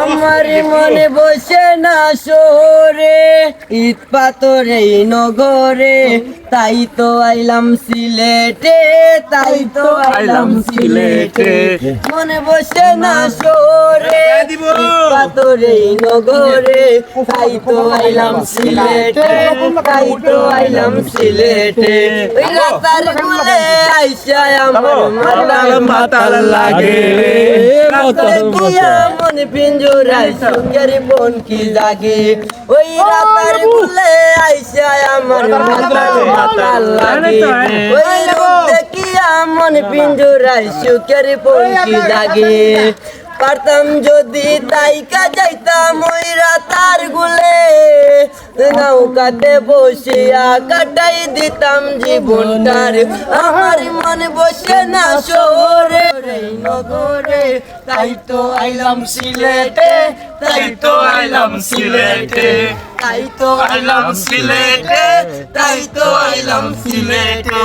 আমার মনে বসে না শহরে, ইট পাথরে নগরে, তাই তো আইলাম সিলেটে, তাই তো আইলাম সিলেটে। মনে বসে না শহরে, ইট পাথরে নগরে, তাই তো আইলাম সিলেটে, তাই তো আইলাম সিলেটে। ওই রাতার গুলে আইসা আমার মাতাল লাগে, মন পিঞ্জরায় সুখের বন কি জাগে। ওই রাতার গুলে আইসা আমার মাতাল লাগে, ওই রূপ দেখিয়া মন পিঞ্জরায় সুখের বন কি জাগে। পারতাম যদি তাইকা যাইতাম ওই রাতার গুলে, নৌকাতে বসিয়া কাটাই দিতাম জীবনটার। আমার মনে বসে না শহরে নগরে, তাই তো আইলাম সিলেটে, তাই তো আইলাম সিলেটে, তাই তো আইলাম সিলেটে, তাই তো আইলাম সিলেটে।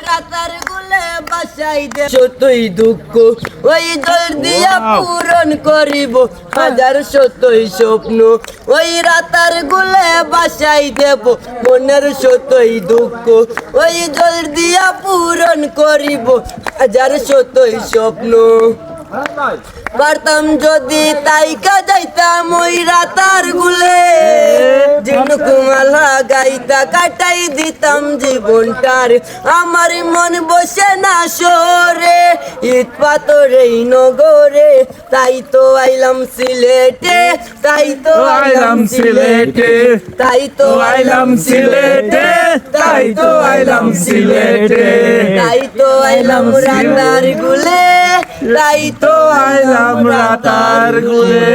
রাতার গুলে বাসাই দে যতই দুঃখ, ওই জল দিয়া পূরণ করিব হাজার শতই স্বপ্ন। ওই রাতার গুলে বাসাই দেব মনের শতই দুঃখ, ওই জল দিয়া পূরণ করিব হাজার শতই স্বপ্ন। পারতাম যদি তাইকা যাইতাম ওই রাতার গুলে, ঝিনুকুমালা গাইতা কাটাই দিতাম জীবনটার। আমার মন বসে না শহরে, ইট পাথরে নগরে, তাই তো আইলাম সিলেটে, তাই তো আইলাম সিলেটে, তাই তো আইলাম সিলেটে, তাই তো আইলাম সিলেটে, তাই তো আইলাম রাতার গুলে, তাই তো আইলাম রাতার গুলে।